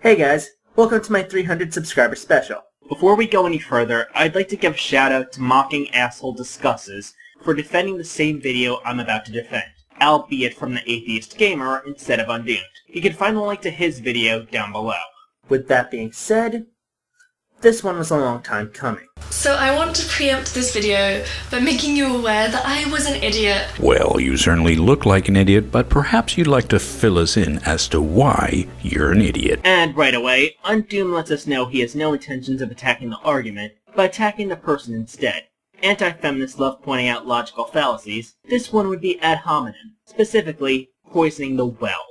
Hey guys, welcome to my 300 subscriber special. Before we go any further, I'd like to give a shout out to MockingAsshole Discusses for defending the same video I'm about to defend, albeit from the Atheist Gamer instead of Undoomed. You can find the link to his video down below. With that being said, this one was a long time coming. So I want to preempt this video by making you aware that I was an idiot. Well, you certainly look like an idiot, but perhaps you'd like to fill us in as to why you're an idiot. And right away, Undoomed lets us know he has no intentions of attacking the argument, but attacking the person instead. Anti-feminists love pointing out logical fallacies. This one would be ad hominem, specifically poisoning the well.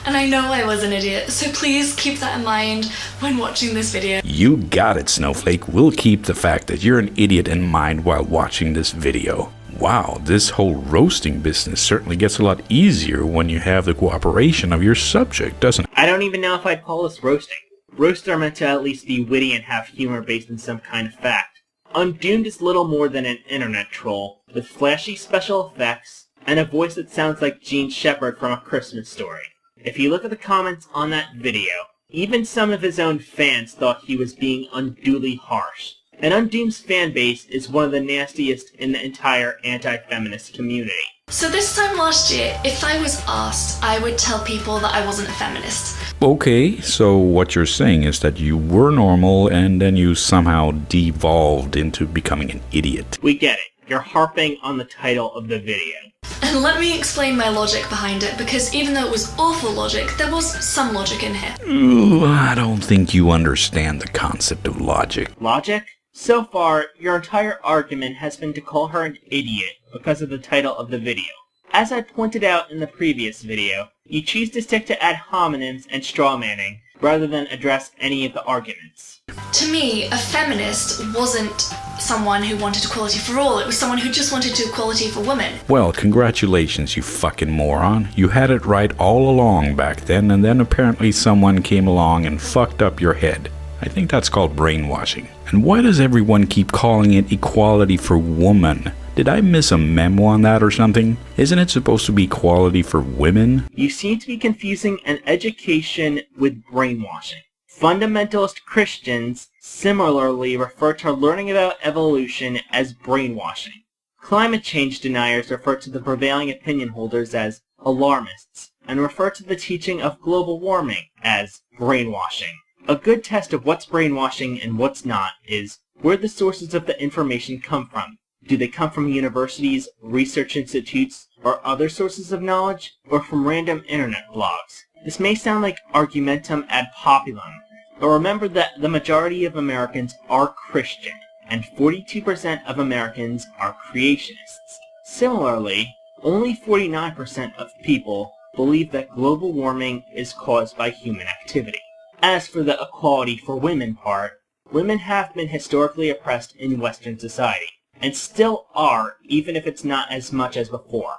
And I know I was an idiot, so please keep that in mind when watching this video. You got it, Snowflake. We'll keep the fact that you're an idiot in mind while watching this video. Wow, this whole roasting business certainly gets a lot easier when you have the cooperation of your subject, doesn't it? I don't even know if I'd call this roasting. Roasts are meant to at least be witty and have humor based in some kind of fact. Undoomed is little more than an internet troll, with flashy special effects, and a voice that sounds like Gene Shepherd from A Christmas Story. If you look at the comments on that video, even some of his own fans thought he was being unduly harsh. And Undoomed's fanbase is one of the nastiest in the entire anti-feminist community. So this time last year, if I was asked, I would tell people that I wasn't a feminist. Okay, so what you're saying is that you were normal and then you somehow devolved into becoming an idiot. We get it. You're harping on the title of the video. And let me explain my logic behind it, because even though it was awful logic, there was some logic in here. Ooh, I don't think you understand the concept of logic. Logic? So far, your entire argument has been to call her an idiot because of the title of the video. As I pointed out in the previous video, you choose to stick to ad hominems and strawmanning rather than address any of the arguments. To me, a feminist wasn't someone who wanted equality for all, it was someone who just wanted equality for women. Well, congratulations, you fucking moron. You had it right all along back then, and then apparently someone came along and fucked up your head. I think that's called brainwashing. And why does everyone keep calling it equality for woman? Did I miss a memo on that or something? Isn't it supposed to be equality for women? You seem to be confusing an education with brainwashing. Fundamentalist Christians similarly refer to learning about evolution as brainwashing. Climate change deniers refer to the prevailing opinion holders as alarmists, and refer to the teaching of global warming as brainwashing. A good test of what's brainwashing and what's not is where the sources of the information come from. Do they come from universities, research institutes, or other sources of knowledge, or from random internet blogs? This may sound like argumentum ad populum, but remember that the majority of Americans are Christian, and 42% of Americans are creationists. Similarly, only 49% of people believe that global warming is caused by human activity. As for the equality for women part, women have been historically oppressed in Western society, and still are, even if it's not as much as before.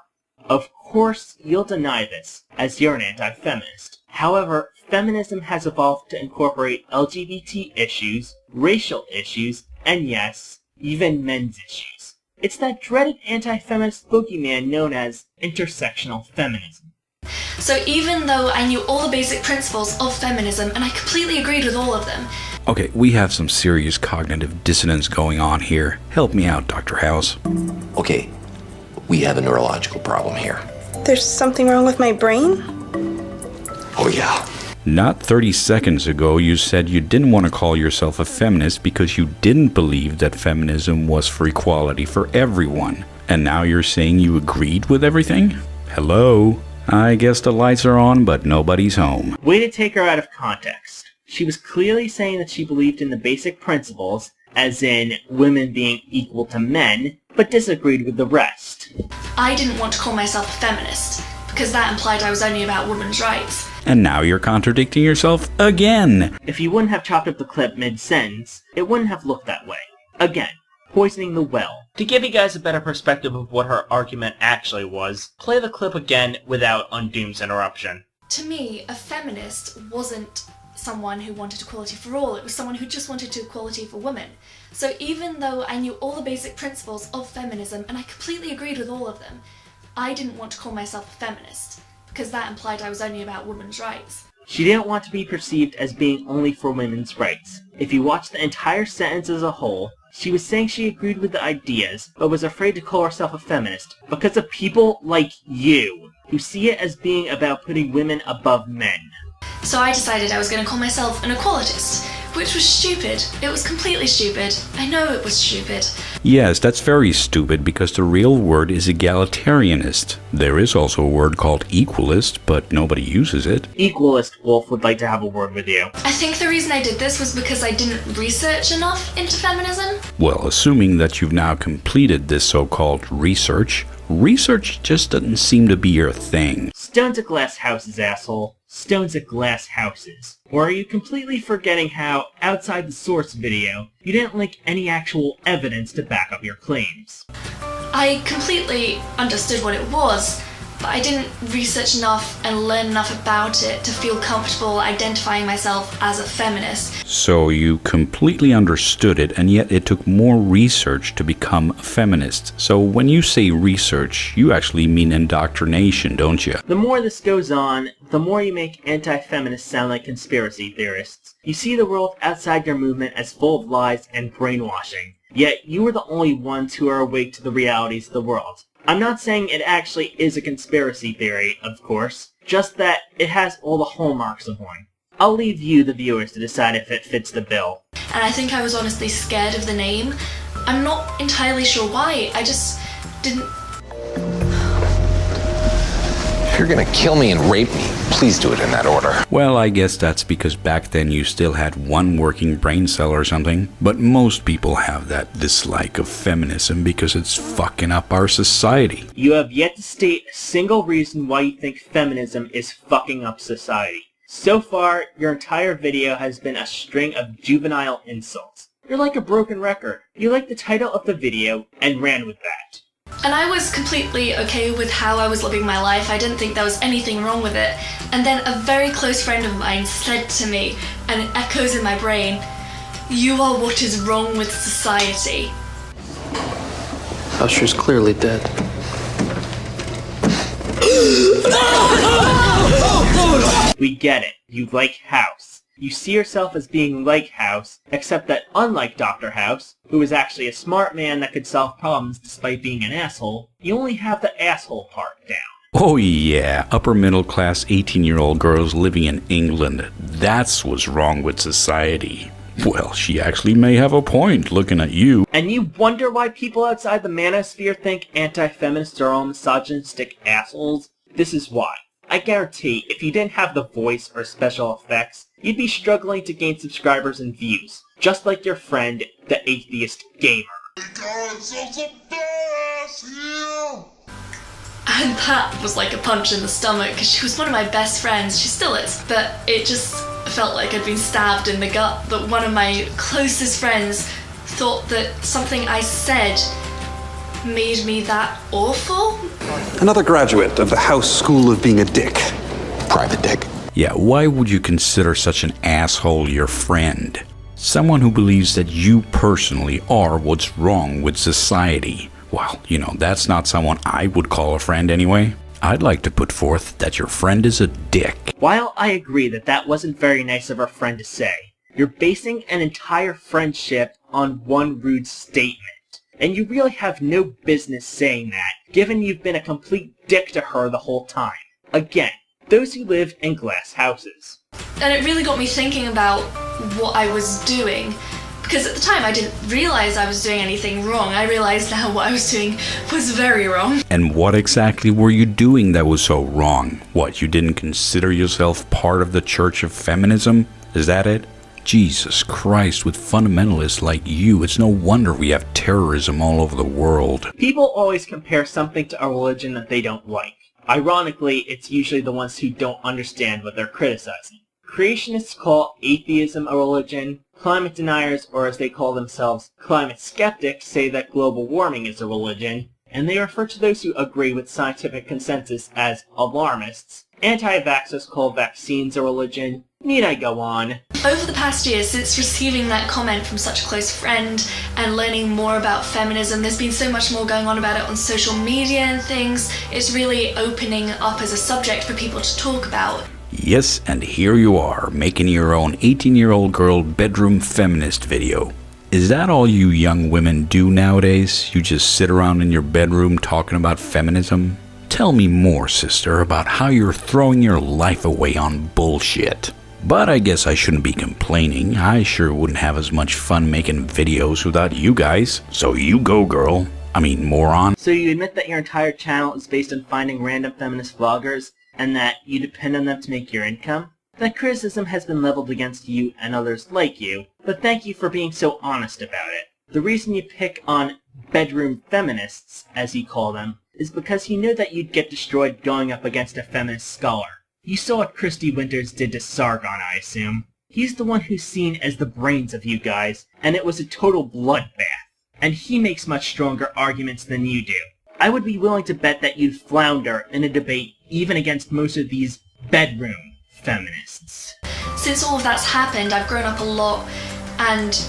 Of course, you'll deny this, as you're an anti-feminist. However, feminism has evolved to incorporate LGBT issues, racial issues, and yes, even men's issues. It's that dreaded anti-feminist boogeyman known as intersectional feminism. So even though I knew all the basic principles of feminism, and I completely agreed with all of them. Okay, we have some serious cognitive dissonance going on here. Help me out, Dr. House. Okay, we have a neurological problem here. There's something wrong with my brain? Oh yeah. Not 30 seconds ago, you said you didn't want to call yourself a feminist because you didn't believe that feminism was for equality for everyone. And now you're saying you agreed with everything? Hello? I guess the lights are on, but nobody's home. Way to take her out of context. She was clearly saying that she believed in the basic principles, as in women being equal to men, but disagreed with the rest. I didn't want to call myself a feminist, because that implied I was only about women's rights. And now you're contradicting yourself again. If you wouldn't have chopped up the clip mid-sentence, it wouldn't have looked that way. Again, poisoning the well. To give you guys a better perspective of what her argument actually was, play the clip again without Undoomed's interruption. To me, a feminist wasn't someone who wanted equality for all, it was someone who just wanted equality for women. So even though I knew all the basic principles of feminism, and I completely agreed with all of them, I didn't want to call myself a feminist, because that implied I was only about women's rights. She didn't want to be perceived as being only for women's rights. If you watch the entire sentence as a whole, she was saying she agreed with the ideas, but was afraid to call herself a feminist because of people like you, who see it as being about putting women above men. So I decided I was going to call myself an equalitist, which was stupid. It was completely stupid. I know it was stupid. Yes, that's very stupid because the real word is egalitarianist. There is also a word called equalist, but nobody uses it. Equalist Wolf would like to have a word with you. I think the reason I did this was because I didn't research enough into feminism. Well, assuming that you've now completed this so-called research just doesn't seem to be your thing. Stones at glass houses, asshole. Stones at glass houses. Or are you completely forgetting how, outside the source video, you didn't link any actual evidence to back up your claims? I completely understood what it was, but I didn't research enough and learn enough about it to feel comfortable identifying myself as a feminist. So you completely understood it, and yet it took more research to become a feminist. So when you say research, you actually mean indoctrination, don't you? The more this goes on, the more you make anti-feminists sound like conspiracy theorists. You see the world outside your movement as full of lies and brainwashing. Yet you are the only ones who are awake to the realities of the world. I'm not saying it actually is a conspiracy theory, of course, just that it has all the hallmarks of one. I'll leave you, the viewers, to decide if it fits the bill. And I think I was honestly scared of the name. I'm not entirely sure why, I just didn't... If you're gonna kill me and rape me, please do it in that order. Well, I guess that's because back then you still had one working brain cell or something. But most people have that dislike of feminism because it's fucking up our society. You have yet to state a single reason why you think feminism is fucking up society. So far, your entire video has been a string of juvenile insults. You're like a broken record. You liked the title of the video and ran with that. And I was completely okay with how I was living my life. I didn't think there was anything wrong with it. And then a very close friend of mine said to me, and it echoes in my brain, "You are what is wrong with society." Usher's clearly dead. We get it. You like House. You see yourself as being like House, except that unlike Dr. House, who is actually a smart man that could solve problems despite being an asshole, you only have the asshole part down. Oh yeah, upper middle class 18-year-old girls living in England. That's what's wrong with society. Well, she actually may have a point looking at you. And you wonder why people outside the manosphere think anti-feminists are all misogynistic assholes? This is why. I guarantee, if you didn't have the voice or special effects, you'd be struggling to gain subscribers and views, just like your friend, the atheist gamer. And that was like a punch in the stomach, because she was one of my best friends. She still is. But it just felt like I'd been stabbed in the gut, that one of my closest friends thought that something I said made me that awful. Another graduate of the House School of Being a Dick. Private dick. Yeah, why would you consider such an asshole your friend? Someone who believes that you personally are what's wrong with society. Well, you know, that's not someone I would call a friend anyway. I'd like to put forth that your friend is a dick. While I agree that that wasn't very nice of her friend to say, you're basing an entire friendship on one rude statement. And you really have no business saying that, given you've been a complete dick to her the whole time. Again, those who live in glass houses. And it really got me thinking about what I was doing. Because at the time I didn't realize I was doing anything wrong. I realized now what I was doing was very wrong. And what exactly were you doing that was so wrong? What, you didn't consider yourself part of the Church of Feminism? Is that it? Jesus Christ, with fundamentalists like you, it's no wonder we have terrorism all over the world. People always compare something to a religion that they don't like. Ironically, it's usually the ones who don't understand what they're criticizing. Creationists call atheism a religion. Climate deniers, or as they call themselves, climate skeptics, say that global warming is a religion. And they refer to those who agree with scientific consensus as alarmists. Anti-vaxxers call vaccines a religion. Need I go on? Over the past year, since receiving that comment from such a close friend and learning more about feminism, there's been so much more going on about it on social media and things. It's really opening up as a subject for people to talk about. Yes, and here you are, making your own 18-year-old girl bedroom feminist video. Is that all you young women do nowadays? You just sit around in your bedroom talking about feminism? Tell me more, sister, about how you're throwing your life away on bullshit. But I guess I shouldn't be complaining. I sure wouldn't have as much fun making videos without you guys. So you go, girl. I mean, moron. So you admit that your entire channel is based on finding random feminist vloggers, and that you depend on them to make your income? That criticism has been leveled against you and others like you, but thank you for being so honest about it. The reason you pick on bedroom feminists, as you call them, is because you know that you'd get destroyed going up against a feminist scholar. You saw what Christy Winters did to Sargon, I assume. He's the one who's seen as the brains of you guys, and it was a total bloodbath. And he makes much stronger arguments than you do. I would be willing to bet that you'd flounder in a debate even against most of these bedroom feminists. Since all of that's happened, I've grown up a lot, and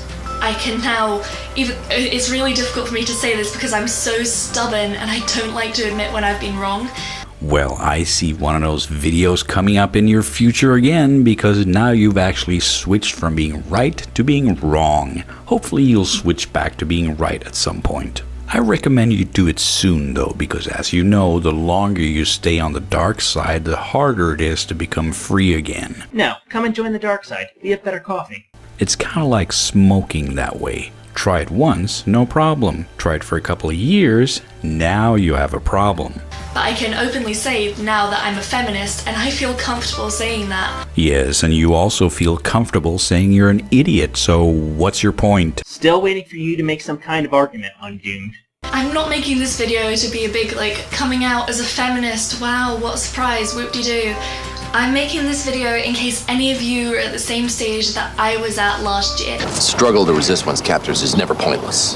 I can now, it's really difficult for me to say this because I'm so stubborn and I don't like to admit when I've been wrong. Well, I see one of those videos coming up in your future again, because now you've actually switched from being right to being wrong. Hopefully you'll switch back to being right at some point. I recommend you do it soon though, because as you know, the longer you stay on the dark side, the harder it is to become free again. No, come and join the dark side. We have better coffee. It's kind of like smoking that way. Try it once, no problem. Try it for a couple of years, now you have a problem. But I can openly say now that I'm a feminist, and I feel comfortable saying that. Yes, and you also feel comfortable saying you're an idiot, so what's your point? Still waiting for you to make some kind of argument, Undoomed. I'm not making this video to be a big, coming out as a feminist, wow, what a surprise, whoop-de-doo. I'm making this video in case any of you are at the same stage that I was at last year. Struggle to resist one's captors is never pointless.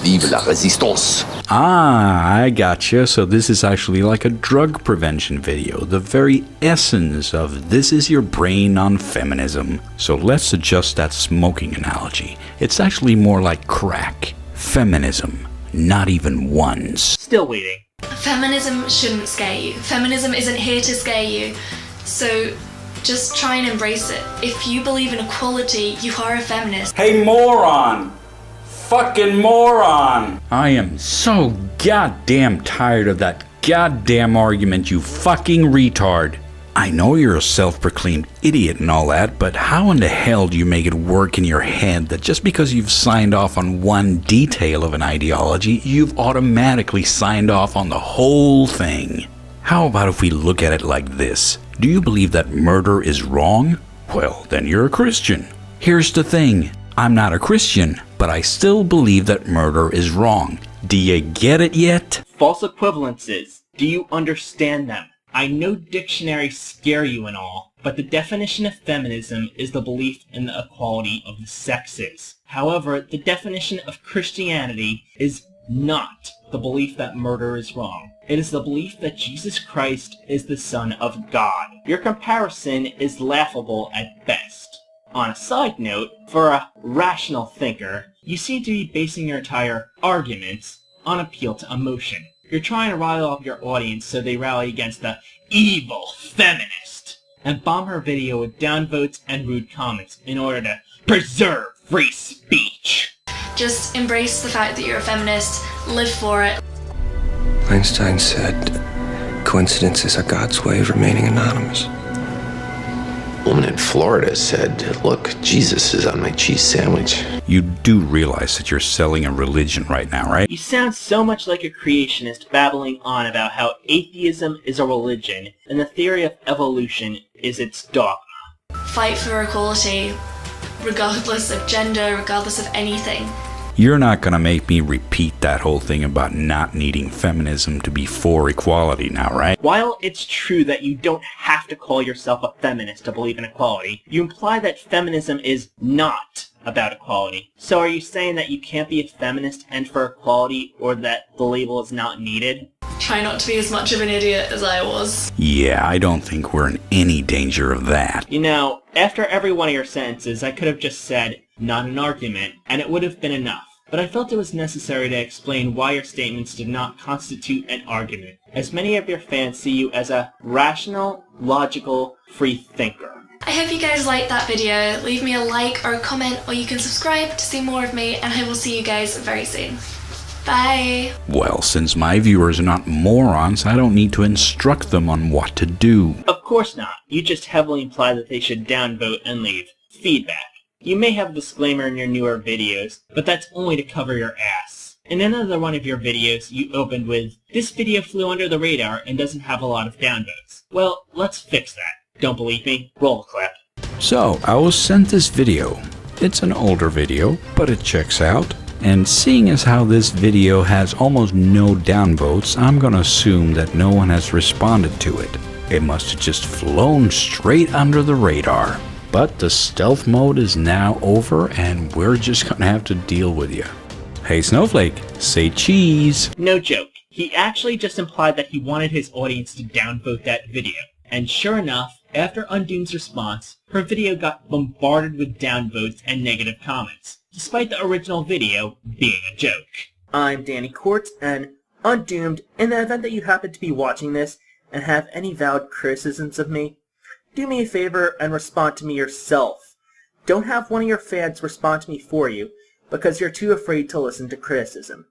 Vive la résistance. Ah, I gotcha. So this is actually like a drug prevention video, the very essence of this is your brain on feminism. So let's adjust that smoking analogy. It's actually more like crack. Feminism, not even once. Still waiting. Feminism shouldn't scare you. Feminism isn't here to scare you. So just try and embrace it. If you believe in equality, you are a feminist. Hey, moron! Fucking moron! I am so goddamn tired of that goddamn argument, you fucking retard. I know you're a self-proclaimed idiot and all that, but how in the hell do you make it work in your head that just because you've signed off on one detail of an ideology, you've automatically signed off on the whole thing? How about if we look at it like this? Do you believe that murder is wrong? Well, then you're a Christian. Here's the thing. I'm not a Christian, but I still believe that murder is wrong. Do you get it yet? False equivalences. Do you understand them? I know dictionaries scare you and all, but the definition of feminism is the belief in the equality of the sexes. However, the definition of Christianity is not the belief that murder is wrong. It is the belief that Jesus Christ is the Son of God. Your comparison is laughable at best. On a side note, for a rational thinker, you seem to be basing your entire arguments on appeal to emotion. You're trying to rile up your audience so they rally against the evil feminist and bomb her video with downvotes and rude comments in order to preserve free speech. Just embrace the fact that you're a feminist, live for it. Einstein said, coincidences are God's way of remaining anonymous. A woman in Florida said, look, Jesus is on my cheese sandwich. You do realize that you're selling a religion right now, right? You sound so much like a creationist babbling on about how atheism is a religion and the theory of evolution is its dogma. Fight for equality, regardless of gender, regardless of anything. You're not gonna make me repeat that whole thing about not needing feminism to be for equality now, right? While it's true that you don't have to call yourself a feminist to believe in equality, you imply that feminism is not about equality. So are you saying that you can't be a feminist and for equality, or that the label is not needed? Try not to be as much of an idiot as I was. Yeah, I don't think we're in any danger of that. You know, after every one of your sentences, I could have just said, not an argument, and it would have been enough. but I felt it was necessary to explain why your statements did not constitute an argument, as many of your fans see you as a rational, logical, free thinker. I hope you guys liked that video. Leave me a like or a comment, or you can subscribe to see more of me, and I will see you guys very soon. Bye! Well, since my viewers are not morons, I don't need to instruct them on what to do. Of course not. You just heavily imply that they should downvote and leave feedback. You may have a disclaimer in your newer videos, but that's only to cover your ass. In another one of your videos, you opened with, "This video flew under the radar and doesn't have a lot of downvotes." Well, let's fix that. Don't believe me? Roll a clip. So, I was sent this video. It's an older video, but it checks out. And seeing as how this video has almost no downvotes, I'm gonna assume that no one has responded to it. It must have just flown straight under the radar. But the stealth mode is now over, and we're just gonna have to deal with you. Hey Snowflake, say cheese! No joke. He actually just implied that he wanted his audience to downvote that video. And sure enough, after Undoomed's response, her video got bombarded with downvotes and negative comments, despite the original video being a joke. I'm Danny Court, and Undoomed, in the event that you happen to be watching this and have any valid criticisms of me, do me a favor and respond to me yourself. Don't have one of your fans respond to me for you, because you're too afraid to listen to criticism.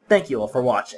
Thank you all for watching.